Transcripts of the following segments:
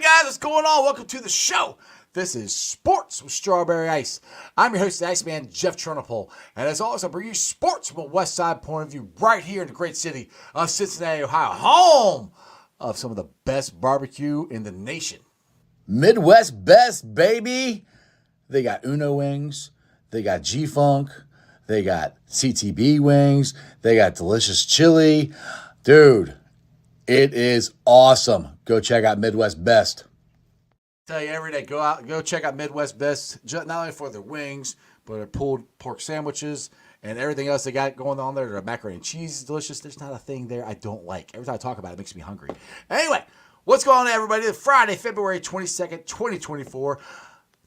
guys, what's going on? Welcome to the show. This is Sports with Strawberry Ice. I'm your host, the Iceman, Jeff Turnipole. And as always, I bring you sports from a West Side point of view right here in the great city of Cincinnati, Ohio, home of some of the best barbecue in the nation. Midwest best, baby. They got Uno wings. They got G-Funk. They got CTB wings. They got delicious chili. Dude, it is awesome. Go check out Midwest Best. Tell you every day, go check out Midwest Best, not only for their wings, but their pulled pork sandwiches and everything else they got going on there. Their macaroni and cheese is delicious. There's not a thing there I don't like. Every time I talk about it, it makes me hungry. Anyway, what's going on, everybody? It's Friday, February 22nd, 2024.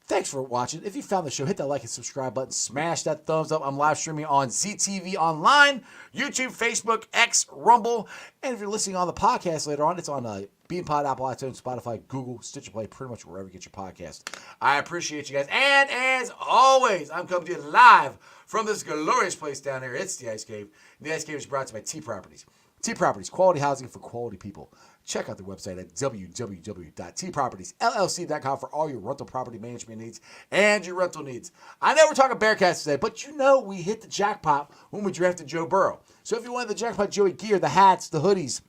Thanks for watching. If you found the show, hit that like and subscribe button. Smash that thumbs up. I'm live streaming on ZTV Online, YouTube, Facebook, X, Rumble. And if you're listening on the podcast later on, it's on BeanPod, Apple, iTunes, Spotify, Google, Stitcher Play, pretty much wherever you get your podcast. I appreciate you guys. And as always, I'm coming to you live from this glorious place down here. It's the Ice Cave. And the Ice Cave is brought to you by T Properties. T Properties, quality housing for quality people. Check out the website at www.tpropertiesllc.com for all your rental property management needs and your rental needs. I know we're talking Bearcats today, but you know we hit the jackpot when we drafted Joe Burrow. So if you wanted the jackpot Joey gear, the hats, the hoodies,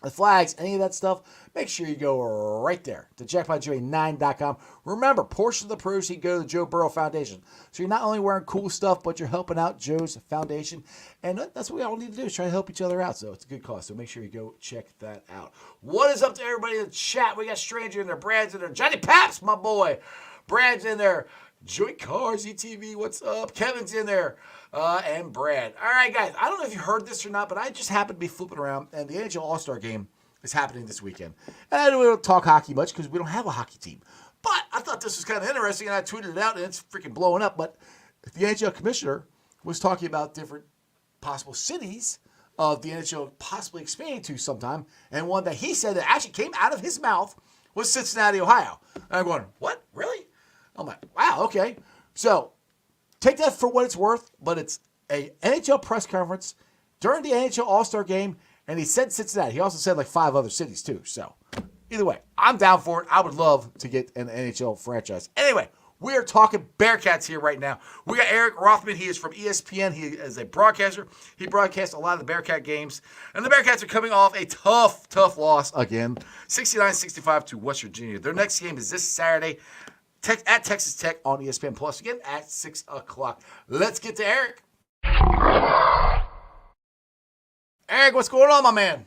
the flags, any of that stuff, make sure you go right there to jackpotjoey9.com. Remember, portion of the proceeds go to the Joe Burrow Foundation. So you're not only wearing cool stuff, but you're helping out Joe's foundation. And that's what we all need to do is try to help each other out. So it's a good cause. So make sure you go check that out. What is up to everybody in the chat? We got Stranger in there, Brad's in there, Johnny Paps, my boy. Brad's in there. Joey Cars, ETV, what's up? Kevin's in there. And Brad. All right, guys. I don't know if you heard this or not, but I just happened to be flipping around, and the NHL All-Star Game is happening this weekend. And I don't talk hockey much because we don't have a hockey team. But I thought this was kind of interesting, and I tweeted it out, and it's freaking blowing up. But the NHL commissioner was talking about different possible cities of the NHL possibly expanding to sometime, and one that he said that actually came out of his mouth was Cincinnati, Ohio. And I'm going, what? Really? I'm like, wow, okay. So take that for what it's worth, but it's a NHL press conference during the NHL All-Star Game, and he said Cincinnati. He also said like 5 other cities too. So either way, I'm down for it. I would love to get an NHL franchise. Anyway, we are talking Bearcats here right now. We got Eric Rothman. He is from ESPN. He is a broadcaster. He broadcasts a lot of the Bearcat games. And the Bearcats are coming off a tough loss again, 69-65 to West Virginia. Their next game is this Saturday at Texas Tech on ESPN Plus, again at 6 o'clock. Let's get to Eric. Eric, what's going on, my man?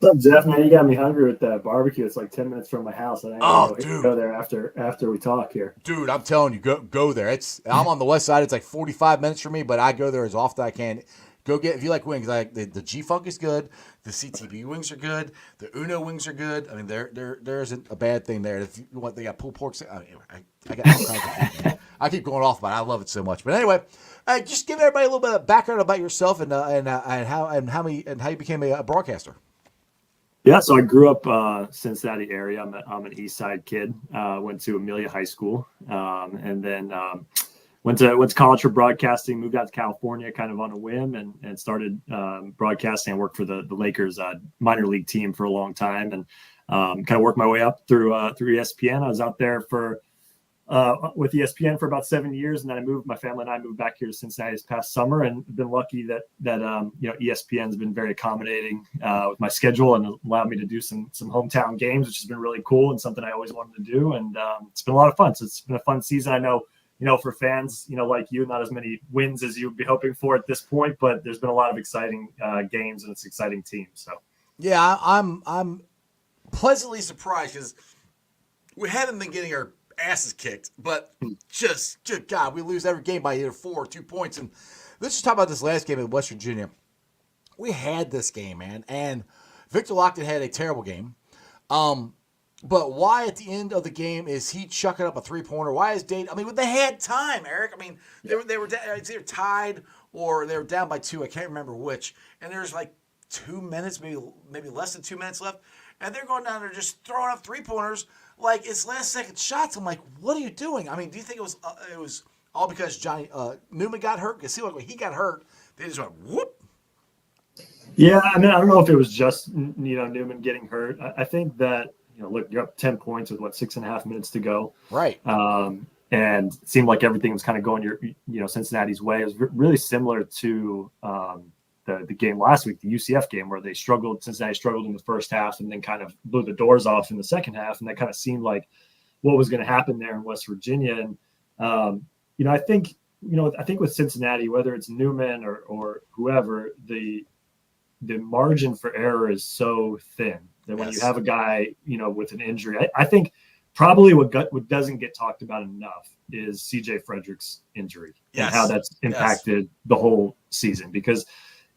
What's up, Jeff? Man, you got me hungry with that barbecue. It's like 10 minutes from my house. And I go there after we talk here. Dude, I'm telling you, go there. I'm on the west side. It's like 45 minutes for me, but I go there as often as I can. Go get, if you like wings, like the G-Funk is good. The CTB wings are good. The Uno wings are good. I mean, there isn't a bad thing there. If you want, they got pulled pork. I got all kinds of things. I keep going off, but I love it so much. But anyway, just give everybody a little bit of background about yourself and how you became a broadcaster. Yeah, so I grew up Cincinnati area. I'm an East Side kid. Went to Amelia High School, and then went to college for broadcasting. Moved out to California kind of on a whim, and started broadcasting. I worked for the Lakers minor league team for a long time, and kind of worked my way up through ESPN. I was out there with ESPN for about 7 years, and then my family and I moved back here to Cincinnati this past summer, and been lucky that ESPN's been very accommodating with my schedule and allowed me to do some hometown games, which has been really cool and something I always wanted to do, and it's been a lot of fun. So it's been a fun season. I know, for fans, like you, not as many wins as you'd be hoping for at this point, but there's been a lot of exciting games, and it's an exciting team. So yeah, I'm pleasantly surprised because we haven't been getting our asses kicked, but just God, we lose every game by either 4 or 2 points. And let's just talk about this last game at West Virginia. We had this game, man, and Victor Lockton had a terrible game. But why at the end of the game is he chucking up a 3-pointer? Why is Dade? I mean, they had time, Eric. I mean, they were it's either tied or they were down by 2. I can't remember which. And there's like 2 minutes, maybe less than 2 minutes left, and they're going down there just throwing up 3-pointers. Like it's last second shots. I'm like, what are you doing? I mean, do you think it was all because Johnny Newman got hurt? Because when he got hurt, they just went whoop. Yeah, I mean, I don't know if it was just Newman getting hurt. I think that look, you're up 10 points with 6.5 minutes to go. Right. And it seemed like everything was kind of going Cincinnati's way. It was really similar to the game last week, the UCF game, where Cincinnati struggled in the first half and then kind of blew the doors off in the second half. And that kind of seemed like what was going to happen there in West Virginia. And, I think with Cincinnati, whether it's Newman or whoever, the margin for error is so thin that when you have a guy, with an injury, I think probably what doesn't get talked about enough is CJ Frederick's injury and how that's impacted the whole season. Because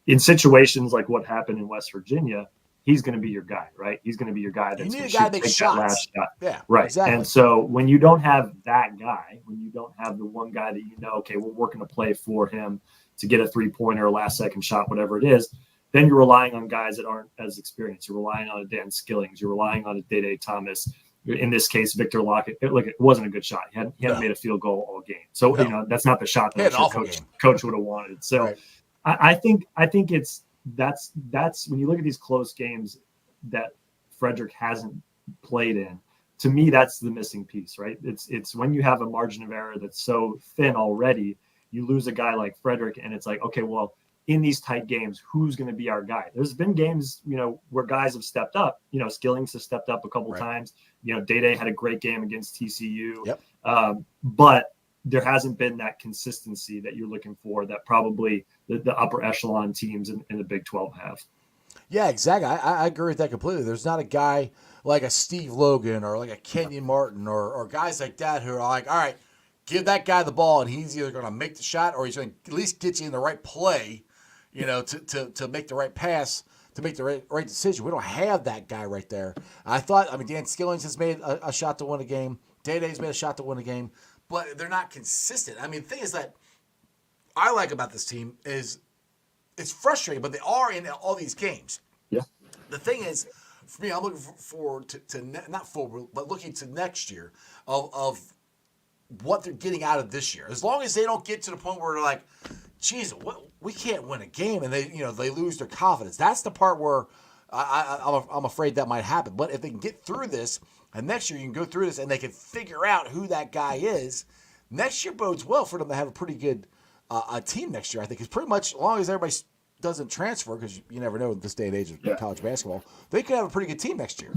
in situations like what happened in West Virginia, he's going to be your guy, right? He's going to be your guy that's going to take that last shot. Yeah, right. Exactly. And so when you don't have that guy, when you don't have the one guy that okay, we're working a play for him to get a 3-pointer or last second shot, whatever it is, then you're relying on guys that aren't as experienced. You're relying on a Dan Skillings. You're relying on a Day Thomas. In this case, Victor Lockett. Look, it wasn't a good shot. He hadn't made a field goal all game. So, that's not the shot that coach would have wanted. So right. I think that's when you look at these close games that Frederick hasn't played in, to me, that's the missing piece, right? It's when you have a margin of error that's so thin already, you lose a guy like Frederick, and it's like, okay, well, in these tight games, who's going to be our guy? There's been games, where guys have stepped up. Skillings has stepped up a couple times. Day had a great game against TCU. Yep. But there hasn't been that consistency that you're looking for that probably the upper echelon teams in the Big 12 have. Yeah, exactly. I agree with that completely. There's not a guy like a Steve Logan or like a Kenyon Martin or guys like that who are like, all right, give that guy the ball and he's either going to make the shot or he's going to at least get you in the right play, to make the right pass, to make the right decision. We don't have that guy right there. Dan Skillings has made a shot to win a game. Day-Day's made a shot to win a game. But they're not consistent. The thing is that I like about this team is it's frustrating, but they are in all these games. Yeah. The thing is, for me, I'm looking forward but looking to next year of what they're getting out of this year. As long as they don't get to the point where they're like, geez, we can't win a game, and they lose their confidence. That's the part where I'm afraid that might happen. But if they can get through this, and next year you can go through this and they can figure out who that guy is, next year bodes well for them to have a pretty good team next year, I think. It's pretty much, as long as everybody doesn't transfer, because you never know in this day and age of college basketball, they could have a pretty good team next year.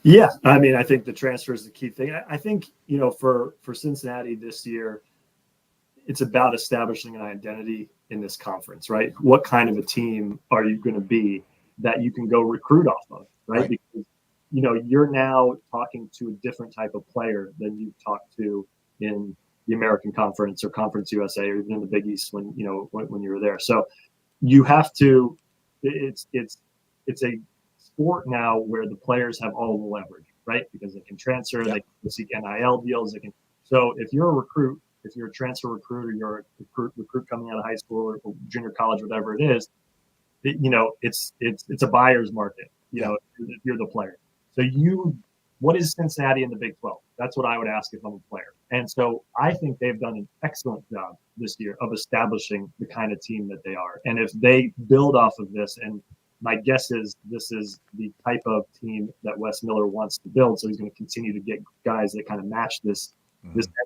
Yeah, I think the transfer is the key thing. I think, for Cincinnati this year, it's about establishing an identity in this conference, right? What kind of a team are you going to be that you can go recruit off of, right? Because you're now talking to a different type of player than you talked to in the American Conference or Conference USA or even in the Big East when you were there. So you have to. It's a sport now where the players have all the leverage, right? Because they can transfer, they can seek NIL deals, they can. So if you're a recruit, if you're a transfer recruit, or you're a recruit coming out of high school or junior college, whatever it is, it's a buyer's market. If you're the player. So what is Cincinnati in the Big 12? That's what I would ask if I'm a player. And so I think they've done an excellent job this year of establishing the kind of team that they are. And if they build off of this, and my guess is this is the type of team that Wes Miller wants to build. So he's going to continue to get guys that kind of match this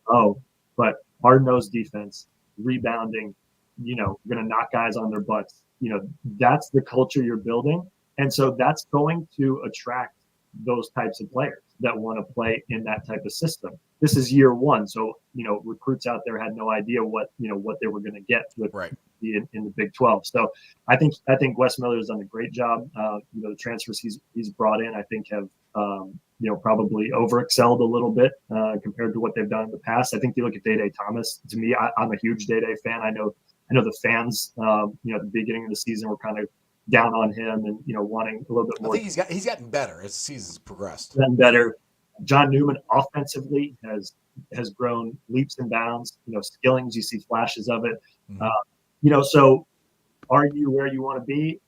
MO. But hard-nosed defense, rebounding, going to knock guys on their butts. That's the culture you're building. And so that's going to attract those types of players that want to play in that type of system. This is year one. So, recruits out there had no idea what they were going to get with in the Big 12. So I think Wes Miller has done a great job. The transfers he's brought in, I think have, probably overexcelled a little bit compared to what they've done in the past. I think you look at Day Thomas. To me, I'm a huge Day fan. I know the fans, at the beginning of the season were kind of down on him and, wanting a little bit more. I think he's gotten better as the season's progressed. Gotten better. John Newman offensively has grown leaps and bounds. Skillings, you see flashes of it. Mm-hmm. So are you where you want to be?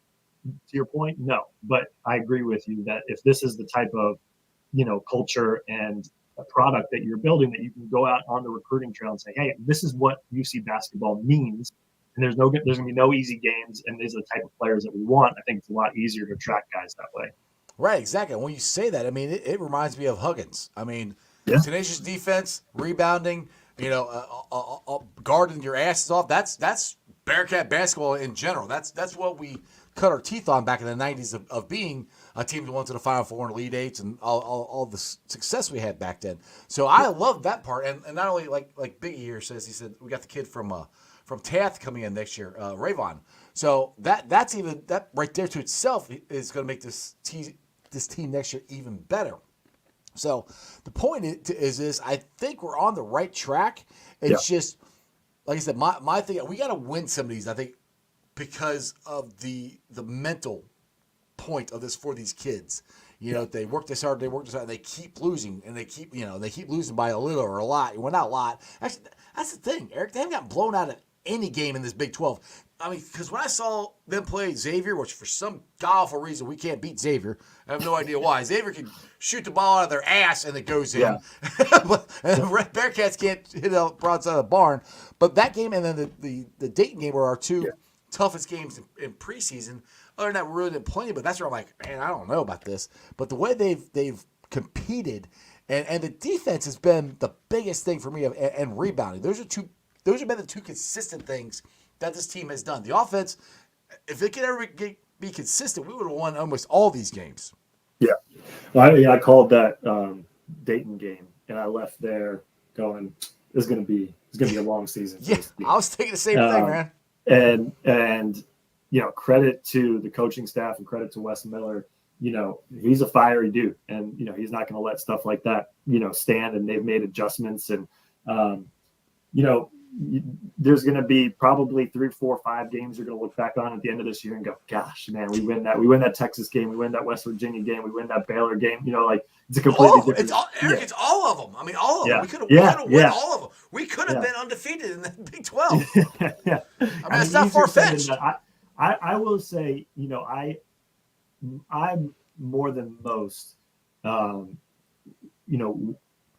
To your point, no. But I agree with you that if this is the type of, culture and a product that you're building, that you can go out on the recruiting trail and say, hey, this is what UC basketball means. And there's going to be no easy games, and these are the type of players that we want. I think it's a lot easier to attract guys that way. Right, exactly. When you say that, I mean, it reminds me of Huggins. I mean, Yeah. tenacious defense, rebounding, guarding your asses off. That's Bearcat basketball in general. That's what we cut our teeth on back in the '90s of being a team that went to the Final Four and Elite Eights and all the success we had back then. So I love that part, and not only like Biggie here says, he said we got the kid from Taft coming in next year, Rayvon. So that's even that right there to itself is going to make this team next year even better. So the point is this: I think we're on the right track. It's just like I said, my thing. We got to win some of these. I think because of the mental point of this for these kids. They work this hard, and they keep losing, and they keep losing by a little or a lot. Well, not a lot. Actually, that's the thing, Eric. They haven't gotten blown out of any game in this Big 12. I mean, because when I saw them play Xavier, which for some awful reason we can't beat Xavier, I have no idea why. Xavier can shoot the ball out of their ass and it goes in. Yeah. And the Bearcats can't hit a broadside of the barn. But that game and then the Dayton game were our two toughest games in preseason. Other than that, we really didn't play, but that's where I'm like, man, I don't know about this. But the way they've competed and the defense has been the biggest thing for me and rebounding. Those have been the two consistent things that this team has done. The offense, if it could ever be consistent, we would have won almost all these games. Yeah. Well, I called that Dayton game, and I left there going, it's going to be a long season. Yeah, I was thinking the same thing, man. And credit to the coaching staff and credit to Wes Miller. He's a fiery dude, and he's not going to let stuff like that stand. And they've made adjustments, and there's going to be probably 3, 4, 5 games you're going to look back on at the end of this year and go, gosh, man, we win that Texas game, we win that West Virginia game, we win that Baylor game. It's a completely different. It's all of them. I mean, all of them. We could have won all of them. We could have been undefeated in the Big 12. Yeah. I mean, it's not far-fetched. I will say, I'm more than most,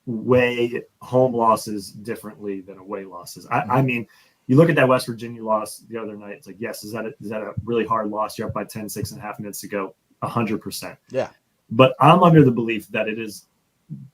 weigh home losses differently than away losses. I mean, you look at that West Virginia loss the other night. It's like, yes, is that a really hard loss? You're up by 10, 6.5 minutes to go, 100%. Yeah. But I'm under the belief that it is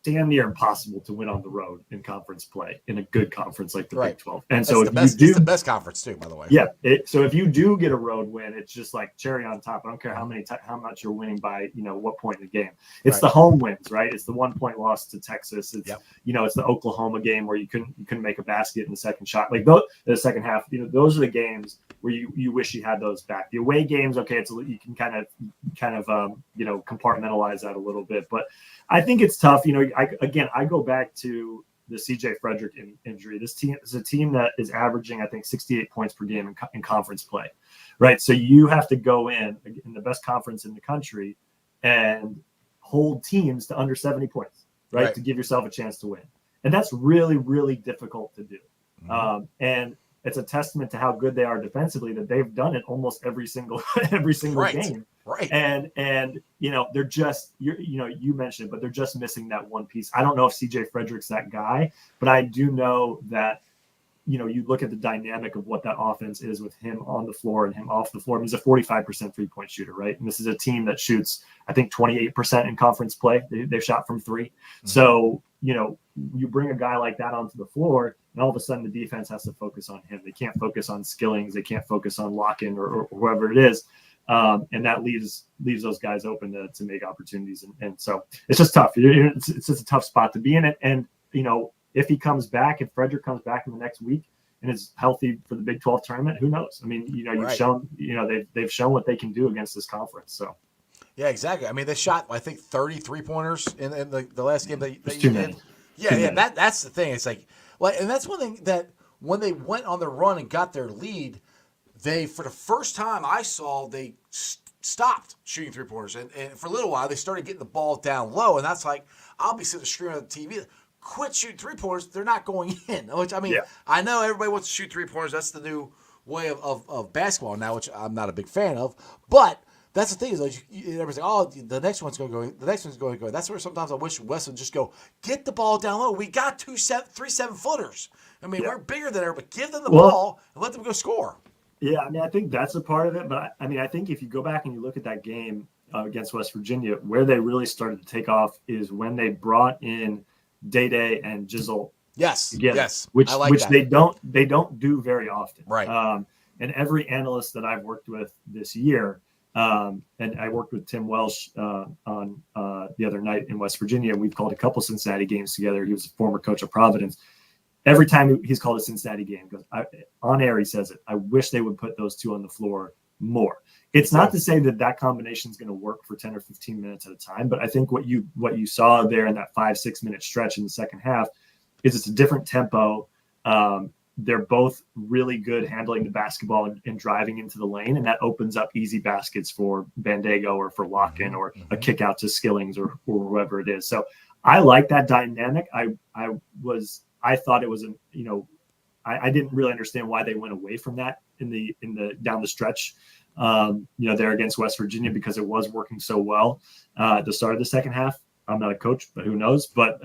damn near impossible to win on the road in conference play in a good conference like the Big 12. And so it's the best conference too, by the way. Yeah. So if you do get a road win, it's just like cherry on top. I don't care how much you're winning by, what point in the game. It's the home wins, right? It's the 1-point loss to Texas. It's it's the Oklahoma game where you couldn't make a basket in the second shot. Like the second half, those are the games where you wish you had those back. The away games, okay, you can kind of compartmentalize that a little bit, but I think it's tough. I go back to the CJ Frederick injury. This team is a team that is averaging, I think, 68 points per game in conference play, right? So you have to go in the best conference in the country and hold teams to under 70 points, right? To give yourself a chance to win. And that's really, really difficult to do. Mm-hmm. And it's a testament to how good they are defensively that they've done it almost every single game. Right. And they're just, you mentioned it, but they're just missing that one piece. I don't know if CJ Frederick's that guy, but I do know that, you look at the dynamic of what that offense is with him on the floor and him off the floor. I mean, he's a 45% 3-point shooter, right? And this is a team that shoots, I think, 28% in conference play. They've shot from 3. Mm-hmm. So, you bring a guy like that onto the floor, and all of a sudden the defense has to focus on him. They can't focus on Skillings. They can't focus on Locken or whoever it is. And that leaves those guys open to make opportunities. And so it's just tough. It's just a tough spot to be in it. And, if he comes back, if Frederick comes back in the next week and is healthy for the Big 12 tournament, who knows? I mean, you've shown, they've shown what they can do against this conference. So. Yeah, exactly. I mean, they shot, I think, 33 pointers in the last game that you did. Yeah. That's the thing. It's like, and that's one thing that when they went on their run and got their lead, they, for the first time I saw, they stopped shooting 3-pointers. And for a little while, they started getting the ball down low. And that's like, I'll be sitting screaming at the TV, quit shooting 3-pointers. They're not going in. Which, I mean, I know everybody wants to shoot 3-pointers. That's the new way of basketball now, which I'm not a big fan of. But that's the thing is, like, everybody's like, oh, the next one's going to go. The next one's going to go. That's where sometimes I wish Wes would just go, get the ball down low. We got 3 7-footers. I mean, we're bigger than everybody. Give them the ball and let them go score. Yeah, I mean, I think that's a part of it. But, I mean, I think if you go back and you look at that game, against West Virginia, where they really started to take off is when they brought in Day and Jizzle together, yes, which I like that. they don't do very often. Right. And every analyst that I've worked with this year, and I worked with Tim Welsh on the other night in West Virginia. We've called a couple Cincinnati games together. He was a former coach of Providence. Every time he's called a Cincinnati game, goes on air, he says it. I wish they would put those two on the floor more. It's not to say that combination is going to work for 10 or 15 minutes at a time, but I think what you saw there in that 5-6 minute stretch in the second half is it's a different tempo. They're both really good handling the basketball and driving into the lane, and that opens up easy baskets for Bandego or for Locken or a kick out to Skillings or whoever it is. So I like that dynamic. I thought it was I didn't really understand why they went away from that in the down the stretch, there against West Virginia, because it was working so well at the start of the second half. I'm not a coach, but who knows? But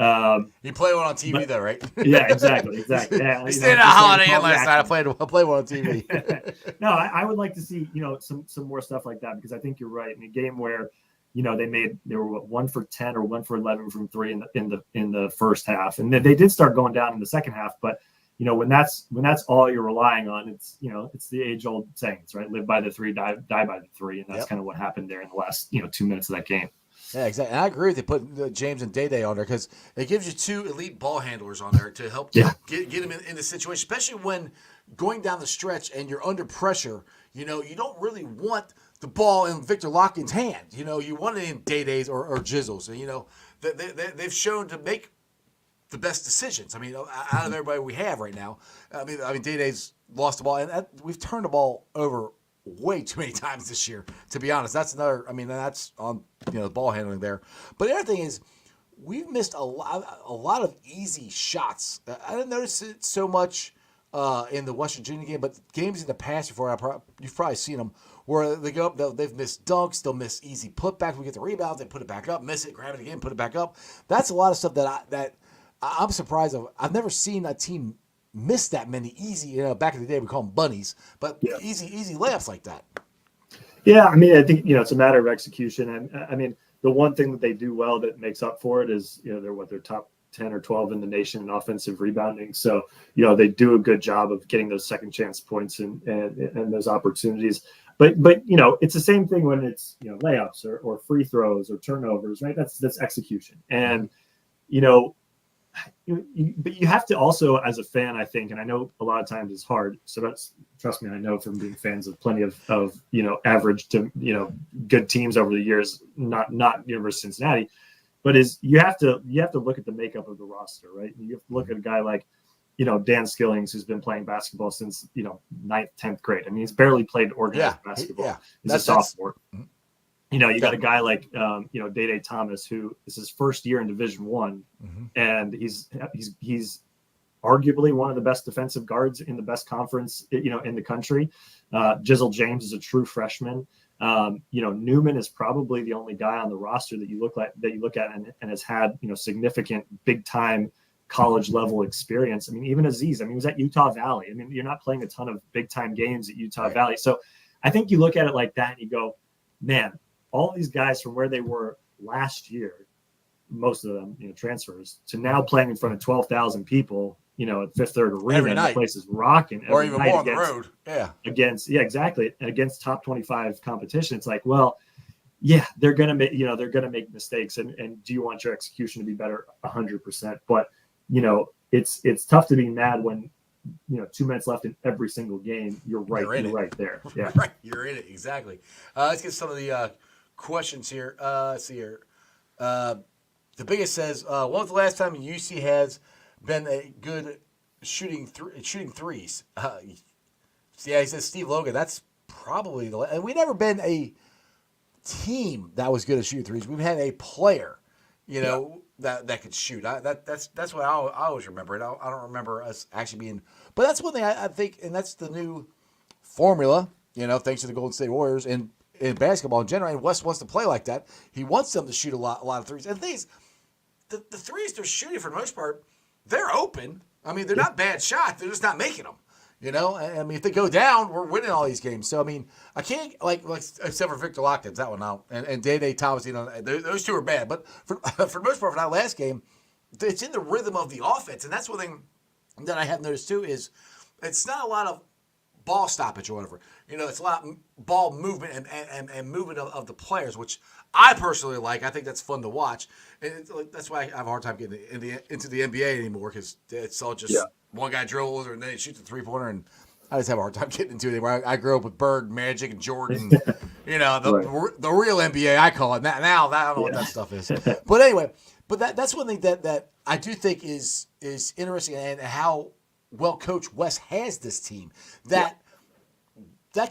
you play one on TV, though, right? Yeah, exactly. Yeah, you stayed at a Holiday Inn last night. I played one on TV. No, I would like to see some more stuff like that, because I think you're right. In a game where they were 1 for 10 or 1 for 11 from three in the first half, and then they did start going down in the second half. But when that's all you're relying on, it's the age old saying, right? Live by the three, die by the three, and that's kind of what happened there in the last 2 minutes of that game. Yeah, exactly. And I agree with you putting James and Day on there, because it gives you two elite ball handlers on there to help get them in the situation, especially when going down the stretch and you're under pressure. You don't really want the ball in Victor Locken's hand. You want it in Day or Jizzles. And, they've shown to make the best decisions. I mean, out of everybody we have right now, I mean, Day lost the ball, and we've turned the ball over way too many times this year, to be honest. That's another. I mean, that's on the ball handling there. But the other thing is, we've missed a lot of easy shots. I didn't notice it so much in the West Virginia game, but games in the past before, you've probably seen them, where they go up, they've missed dunks, they'll miss easy putbacks. We get the rebound, they put it back up, miss it, grab it again, put it back up. That's a lot of stuff that I'm surprised of. I've never seen a team miss that many easy. Back in the day we call them bunnies, but easy layups like that. Yeah, I mean, I think it's a matter of execution, and I mean, the one thing that they do well that makes up for it is they're top 10 or 12 in the nation in offensive rebounding. So they do a good job of getting those second chance points and those opportunities. But it's the same thing when it's layups or free throws or turnovers, right? That's execution, and but you have to also, as a fan, I think, and I know a lot of times it's hard. So trust me, I know from being fans of plenty of average to good teams over the years, not University of Cincinnati, but you have to look at the makeup of the roster, right? You have to look at a guy like Dan Skillings, who's been playing basketball since 9th, 10th grade. I mean, he's barely played organized basketball. Yeah. He's a sophomore. You got a guy like Day Thomas, who is his first year in Division I, and he's arguably one of the best defensive guards in the best conference in the country. Jizzle James is a true freshman. Newman is probably the only guy on the roster that you look at and has had significant big time college level experience. I mean, even Aziz, he was at Utah Valley. I mean, you're not playing a ton of big time games at Utah Valley. So I think you look at it like that and you go, man, all these guys from where they were last year, most of them, transfers, to now playing in front of 12,000 people, at Fifth Third Arena, every night. The place is rocking. Or even more on the road. Exactly. Against top 25 competition, it's like, well, yeah, they're gonna make mistakes, and do you want your execution to be better? 100%. But it's tough to be mad when 2 minutes left in every single game. You're right there. Yeah, right. You're in it, exactly. Let's get some of the questions here. Let's see here. The biggest says, when was the last time UC has been a good shooting threes? He says Steve Logan. That's probably and we've never been a team that was good at shooting threes. We've had a player, that could shoot. That's what I always remember. I don't remember us actually being. But that's one thing I think, and that's the new formula. Thanks to the Golden State Warriors and in basketball in general. And West wants to play like that. He wants them to shoot a lot of threes. And the thing is, the threes they're shooting for the most part, they're open. I mean, they're not bad shots. They're just not making them. You know, I mean, if they go down, we're winning all these games. So I mean, I can't like except for Victor Lockton's that one out, and Day Thomas. You know, those two are bad. But for the most part, for that last game, it's in the rhythm of the offense, and that's one thing that I have noticed too is it's not a lot of ball stoppage or whatever. You know, it's a lot of ball movement and movement of the players, which I personally like. I think that's fun to watch. And that's why I have a hard time getting into the NBA anymore because it's all just one guy dribbles and then he shoots a three-pointer, and I just have a hard time getting into it anymore. I grew up with Bird, Magic, and Jordan. You know, the real NBA, I call it. Now I don't know what that stuff is. But anyway, that's one thing that I do think is interesting, and how well coached Wes has this team that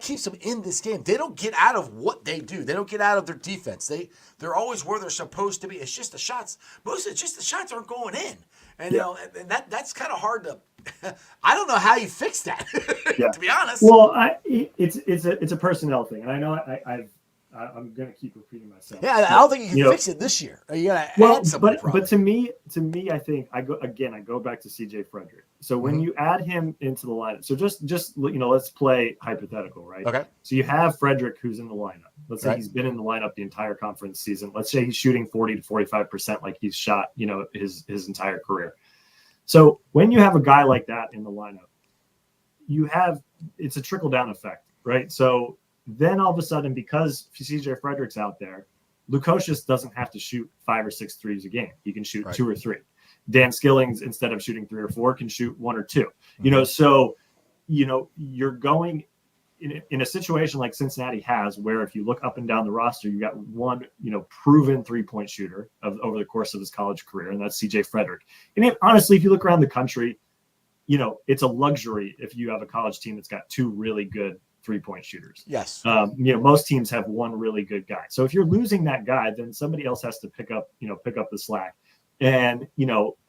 keeps them in this game. They don't get out of what they do. They don't get out of their defense. They're always where they're supposed to be. It's just the shots. Mostly it's just the shots aren't going in. And you know, and that's kind of hard to I don't know how you fix that, to be honest. Well, it's a personnel thing. And I know I'm going to keep repeating myself. Yeah, I don't think you can fix it this year. You got to add somebody. But to me, I think I go back to CJ Frederick. So when you add him into the lineup, so just let's play hypothetical, right? Okay. So you have Frederick who's in the lineup. Let's say he's been in the lineup the entire conference season. Let's say he's shooting 40 to 45% like he's shot, his entire career. So when you have a guy like that in the lineup, it's a trickle down effect, right? So then all of a sudden, because CJ Frederick's out there, Loucosius doesn't have to shoot 5 or 6 threes a game. He can shoot 2 or 3. Dan Skillings, instead of shooting 3 or 4, can shoot 1 or 2. So you're going in a situation like Cincinnati has, where if you look up and down the roster, you got one proven 3-point shooter over the course of his college career, and that's CJ Frederick. And honestly, if you look around the country, it's a luxury if you have a college team that's got 2 really good 3-point shooters. Yes. Most teams have 1 really good guy. So if you're losing that guy, then somebody else has to pick up the slack. And,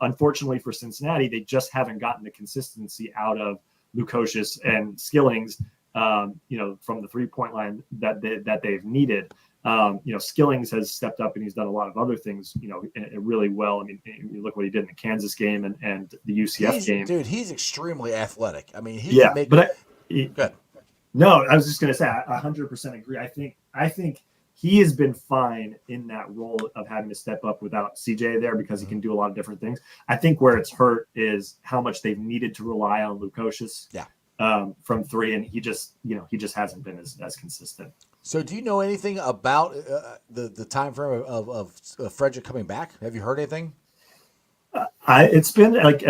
unfortunately for Cincinnati, they just haven't gotten the consistency out of Loucosius and Skillings, from the 3-point line that they've needed. Skillings has stepped up and he's done a lot of other things, really well. I mean, you look what he did in the Kansas game and the UCF game. Dude, he's extremely athletic. I mean, good. No, I was just going to say, I 100% agree. I think he has been fine in that role of having to step up without CJ there because he can do a lot of different things. I think where it's hurt is how much they've needed to rely on Loucosius from 3, and he just hasn't been as consistent. So do you know anything about the time frame of Frederick coming back? Have you heard anything? It's been like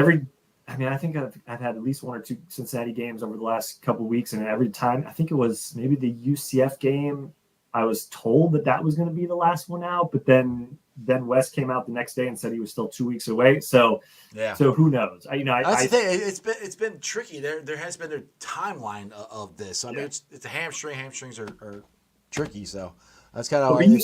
I think I've had at least 1 or 2 Cincinnati games over the last couple of weeks, and every time, I think it was maybe the UCF game, I was told that was going to be the last one out, but then Wes came out the next day and said he was still 2 weeks away. So who knows? That's the thing. It's been tricky. There has been a timeline of this. I mean, it's a hamstring. Hamstrings are tricky. So that's kind of. You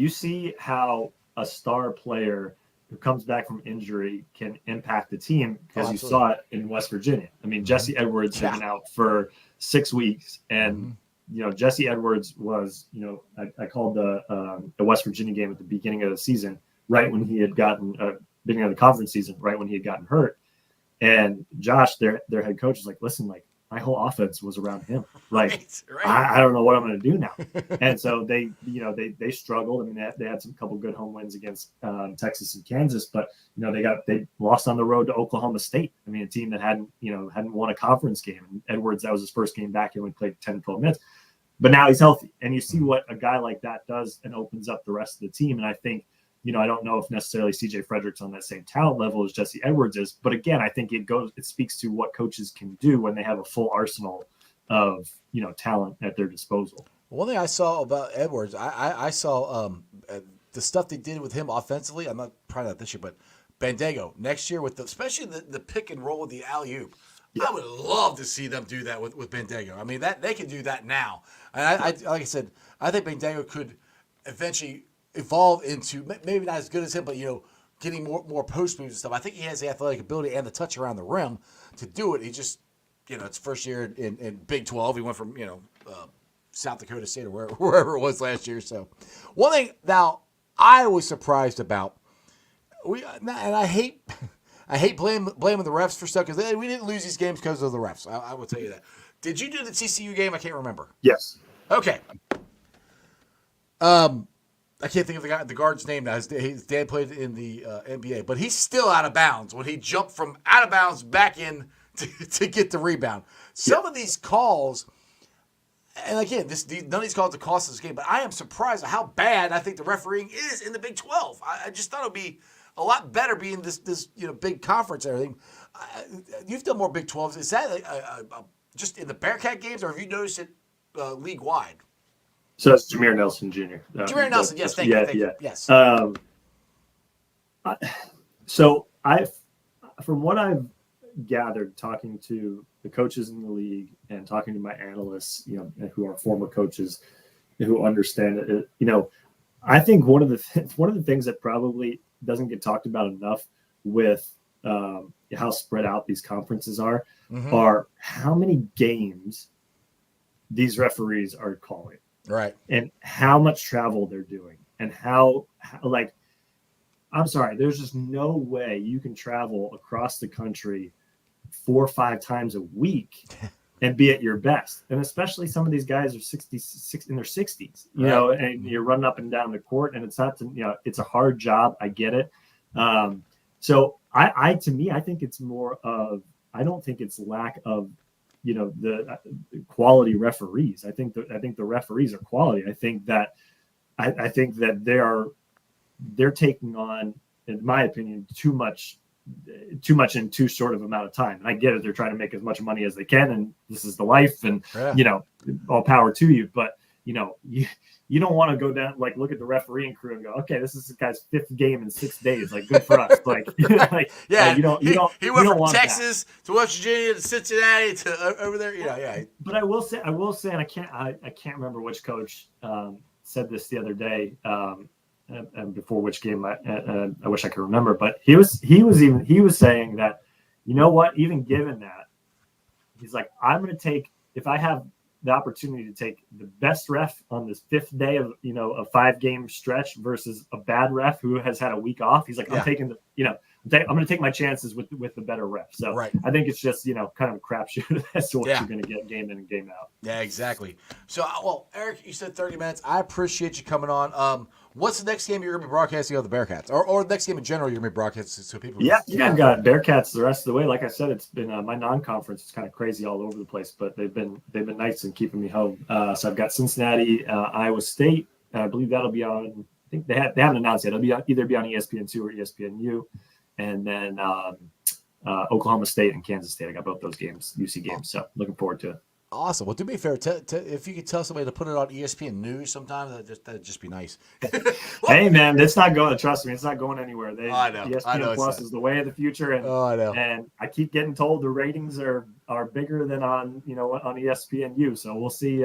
see how a star player who comes back from injury can impact the team, because you saw it in West Virginia. I mean, Jesse Edwards had been out for 6 weeks, and Jesse Edwards was, I called the West Virginia game at the beginning of the season, right when he had gotten beginning of the conference season, right when he had gotten hurt. And Josh, their head coach, is like, listen, like, my whole offense was around him. Like, I don't know what I'm going to do now. And so they struggled. I mean, they had some couple good home wins against Texas and Kansas, but they lost on the road to Oklahoma State. I mean, a team that hadn't won a conference game. And Edwards, that was his first game back. He only played 10, 12 minutes, but now he's healthy. And you see what a guy like that does and opens up the rest of the team. And I think, I don't know if necessarily CJ Frederick's on that same talent level as Jesse Edwards is, but again, I think it speaks to what coaches can do when they have a full arsenal of, talent at their disposal. One thing I saw about Edwards, I saw the stuff they did with him offensively. I'm probably not this year, but Bandago next year especially the pick and roll with the alley-oop. Yeah. I would love to see them do that with Bandago. I mean, that they can do that now. And I like I said, I think Bandago could eventually evolve into maybe not as good as him, but getting more post moves and stuff. I think he has the athletic ability and the touch around the rim to do it. He just it's first year in Big 12. He went from South Dakota State or wherever it was last year. So one thing now I was surprised about, and I hate I hate blaming the refs for stuff because we didn't lose these games because of the refs. I will tell you that. Did you do the TCU game? I can't remember. Yes. Okay. I can't think of the guard's name now. His dad played in the NBA, but he's still out of bounds when he jumped from out of bounds back in to get the rebound. Some of these calls, and again, none of these calls have cost us this game, but I am surprised at how bad I think the refereeing is in the Big 12. I just thought it would be a lot better being this big conference and everything. You've done more Big 12s. Is that just in the Bearcat games, or have you noticed it league-wide? So it's Jameer Nelson Jr. Jameer Nelson, yes, thank you. Yes. So from what I've gathered, talking to the coaches in the league and talking to my analysts, who are former coaches who understand it, I think one of the things that probably doesn't get talked about enough with how spread out these conferences are how many games these referees are calling. Right. And how much travel they're doing and how I'm sorry, there's just no way you can travel across the country 4 or 5 times a week and be at your best. And especially some of these guys are 66 in their 60s, and you're running up and down the court, and it's not, it's a hard job. I get it. So I think it's more of, I don't think it's lack of, the quality referees. I think the referees are quality. I think that they're taking on, in my opinion, too much in too short of amount of time. And I get it. They're trying to make as much money as they can, and this is the life, and all power to you. But you don't want to go down, look at the refereeing crew and go, okay, this is this guy's 5th game in 6 days. Good for us. He went from Texas to West Virginia to Cincinnati to over there. But I will say, and I can't remember which coach said this the other day, and before which game I wish I could remember. But he was saying that, even given that, he's like, I'm going to take, if I have the opportunity to take the best ref on this 5th day of a 5-game stretch versus a bad ref who has had a week off. He's like, I'm taking I'm going to take my chances with the better ref. So I think it's just kind of a crapshoot as to what you're going to get game in and game out. Yeah, exactly. So Eric, you said 30 minutes. I appreciate you coming on. What's the next game you're going to be broadcasting on the Bearcats, or the next game in general you're going to be broadcasting so people? I've got Bearcats the rest of the way. Like I said, it's been my non-conference. It's kind of crazy all over the place, but they've been nice in keeping me home. So I've got Cincinnati, Iowa State. I believe that'll be on. I think they haven't announced yet. It'll either be on ESPN2 or ESPNU, and then Oklahoma State and Kansas State. I got both those games, UC games. So looking forward to it. Awesome. Well, do me a favor. If you could tell somebody to put it on ESPN News sometime, that'd just be nice. Hey, man, it's not going. Trust me, it's not going anywhere. I know. ESPN Plus is the way of the future, and I know. And I keep getting told the ratings are bigger than on ESPNU. So we'll see.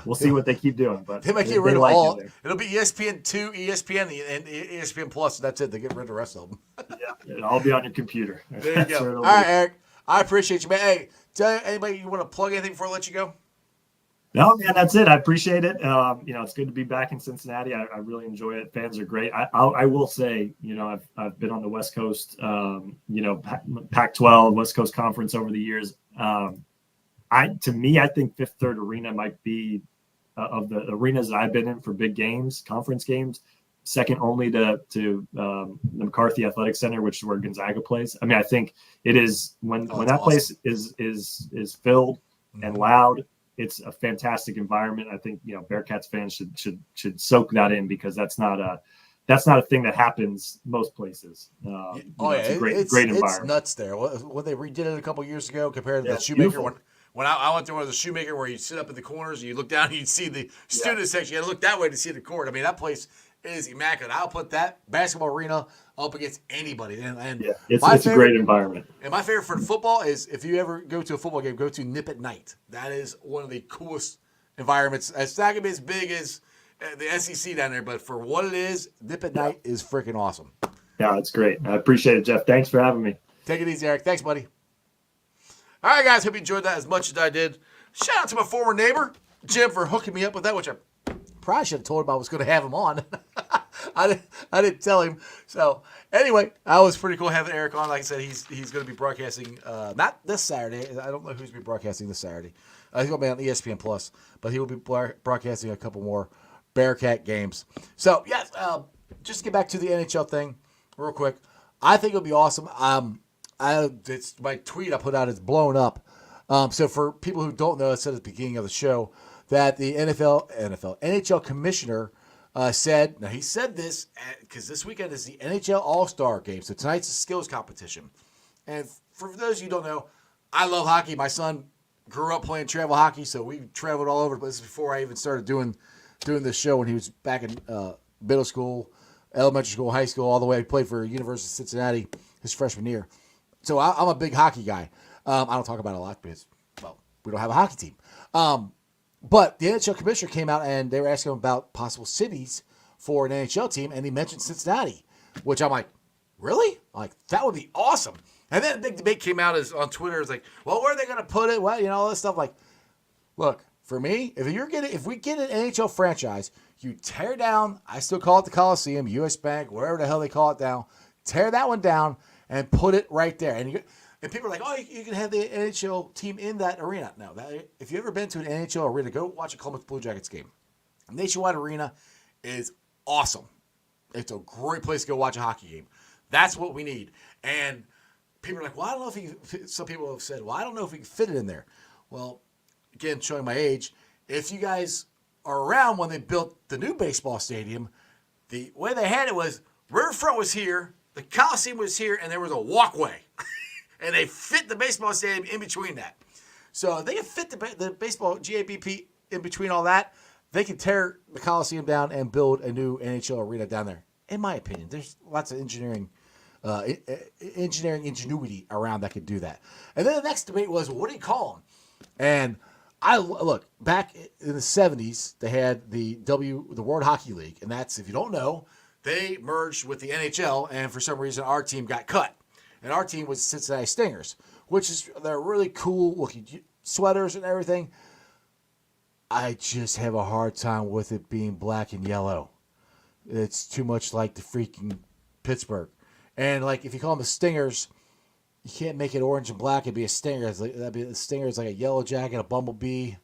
We'll see what they keep doing. But they might get rid of all. It'll be ESPN2, ESPN, and ESPN Plus. And that's it. They get rid of the rest of them. It'll all be on your computer. There you go. All right, Eric. I appreciate you, man. Hey, tell anybody you want to plug anything before I let you go? No, man, that's it. I appreciate it. It's good to be back in Cincinnati. I really enjoy it. Fans are great. I will say, I've been on the West Coast, Pac-12, West Coast Conference over the years. I think Fifth Third Arena might be of the arenas that I've been in for big games, conference games, second only to the McCarthy Athletic Center, which is where Gonzaga plays. I mean, I think it is when that awesome. Place is filled and loud. It's a fantastic environment. I think Bearcats fans should soak that in, because that's not a thing that happens most places. It's a great environment. It's nuts there. When they redid it a couple years ago compared to the Shoemaker one. When I went to one of the Shoemaker where you sit up in the corners and you look down and you see the student section. You got to look that way to see the court. I mean, that place is immaculate. I'll put that basketball arena up against anybody. It's a great environment. And my favorite for football is, if you ever go to a football game, go to Nip at Night. That is one of the coolest environments. It's not going to be as big as the SEC down there, but for what it is, Nip at Night is freaking awesome. Yeah, it's great. I appreciate it, Jeff. Thanks for having me. Take it easy, Eric. Thanks, buddy. All right, guys. Hope you enjoyed that as much as I did. Shout out to my former neighbor, Jim, for hooking me up with that, which I probably should have told him I was going to have him on. I didn't tell him. So anyway, that was pretty cool having Eric on. Like I said, he's going to be broadcasting not this Saturday. I don't know who's going to be broadcasting this Saturday. He's going to be on ESPN Plus, but he will be broadcasting a couple more Bearcat games. So yes, just to get back to the NHL thing real quick. I think it'll be awesome. It's my tweet I put out is blown up. So for people who don't know, I said at the beginning of the show that the NHL commissioner said, now he said this because this weekend is the NHL All-Star game. So tonight's a skills competition. And for those of you who don't know, I love hockey. My son grew up playing travel hockey, so we traveled all over the place before I even started doing this show when he was back in middle school, elementary school, high school, all the way. He played for University of Cincinnati his freshman year. So I'm a big hockey guy. I don't talk about it a lot because, well, we don't have a hockey team. But the NHL commissioner came out and they were asking him about possible cities for an NHL team, and he mentioned Cincinnati, which I'm like, really? I'm like, that would be awesome. And then a big debate came out on Twitter. It's like, well, where are they going to put it? Well, all this stuff. Like, look, for me, if we get an NHL franchise, you tear down, I still call it the Coliseum, US Bank, wherever the hell they call it now, tear that one down and put it right there. And people are like, oh, you can have the NHL team in that arena. No, if you've ever been to an NHL arena, go watch a Columbus Blue Jackets game. Nationwide Arena is awesome. It's a great place to go watch a hockey game. That's what we need. And people are like, well, I don't know if some people have said, well, I don't know if we can fit it in there. Well, again, showing my age, if you guys are around when they built the new baseball stadium, the way they had it was Riverfront was here, the Coliseum was here, and there was a walkway. And they fit the baseball stadium in between that. So if they can fit the baseball GABP in between all that, they can tear the Coliseum down and build a new NHL arena down there. In my opinion, there's lots of engineering ingenuity around that could do that. And then the next debate was, what do you call them? And look, back in the 70s, they had the World Hockey League. And that's, if you don't know, they merged with the NHL. And for some reason, our team got cut. And our team was Cincinnati Stingers, they're really cool looking sweaters and everything. I just have a hard time with it being black and yellow. It's too much like the freaking Pittsburgh. And like if you call them the Stingers, you can't make it orange and black. It'd be a Stinger. That'd be the Stinger is like a yellow jacket, a bumblebee.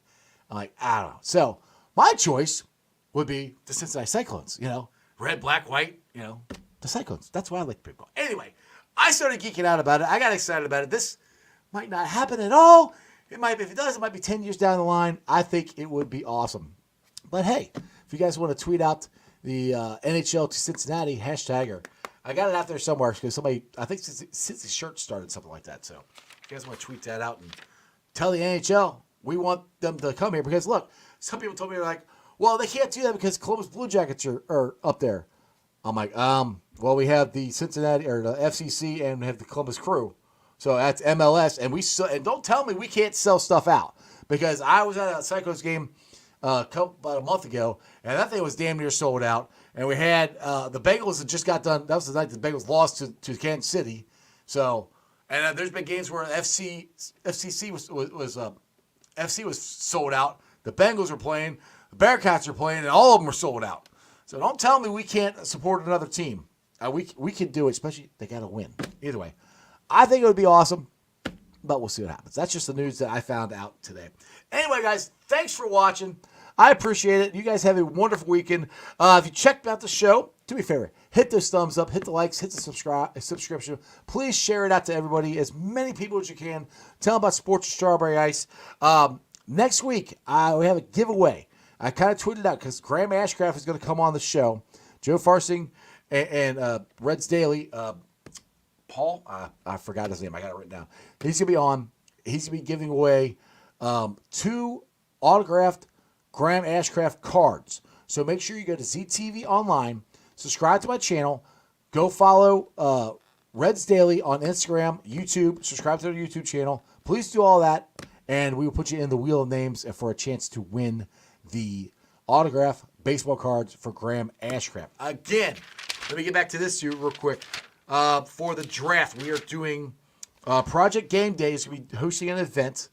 I'm like, I don't know. So my choice would be the Cincinnati Cyclones. Red, black, white. The Cyclones. That's what I like to pick. Anyway. I started geeking out about it. I got excited about it. This might not happen at all. It might be. If it does, it might be 10 years down the line. I think it would be awesome. But hey, if you guys want to tweet out the NHL to Cincinnati hashtag, or I got it out there somewhere because somebody, I think since the shirt started something like that. So if you guys want to tweet that out and tell the NHL we want them to come here, because look, some people told me they're like, well, they can't do that because Columbus Blue Jackets are up there. I'm like, well, we have the Cincinnati or the FCC and we have the Columbus Crew. So that's MLS. And don't tell me we can't sell stuff out, because I was at a Cyclones game about a month ago, and that thing was damn near sold out. And we had the Bengals had just got done. That was the night the Bengals lost to Kansas City. So, and there's been games where FCC was sold out. The Bengals were playing, the Bearcats are playing, and all of them were sold out. So don't tell me we can't support another team. We can do it, especially they got to win. Either way, I think it would be awesome, but we'll see what happens. That's just the news that I found out today. Anyway, guys, thanks for watching. I appreciate it. You guys have a wonderful weekend. If you checked out the show, do me a favor. Hit those thumbs up, hit the likes, hit the subscription. Please share it out to everybody, as many people as you can. Tell them about Sports with Strawberry Ice. Next week, we have a giveaway. I kind of tweeted out because Graham Ashcraft is going to come on the show. Joe Farsing and Reds Daily. Paul, I forgot his name. I got it written down. He's going to be on. He's going to be giving away 2 autographed Graham Ashcraft cards. So make sure you go to ZTV Online, subscribe to my channel, go follow Reds Daily on Instagram, YouTube, subscribe to their YouTube channel. Please do all that, and we will put you in the Wheel of Names for a chance to win the autograph baseball cards for Graham Ashcraft. Again, let me get back to this here real quick. For the draft, we are doing Project Game Day. Is going to be hosting an event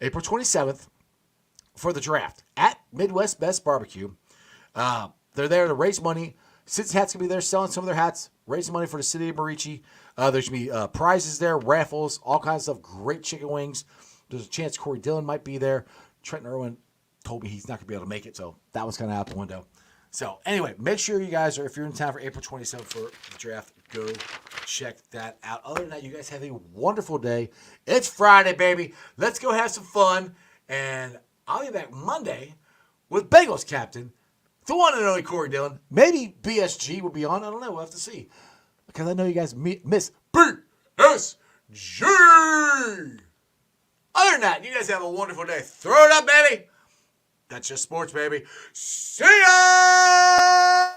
April 27th for the draft at Midwest Best Barbecue. They're there to raise money Cincinnati Hats going to be there selling some of their hats, raising money for the city of Marici. There's going to be prizes there, raffles, all kinds of stuff, great chicken wings. There's a chance Corey Dillon might be there. Trenton Irwin told me he's not going to be able to make it, so that was kind of out the window. So anyway, make sure you guys are, if you're in town for April 27th for the draft, go check that out. Other than that, you guys have a wonderful day. It's Friday, baby. Let's go have some fun. And I'll be back Monday with Bengals captain, the one and only Corey Dillon. Maybe BSG will be on. I don't know. We'll have to see. Because I know you guys miss BSG. Other than that, you guys have a wonderful day. Throw it up, baby. That's just sports, baby. See ya!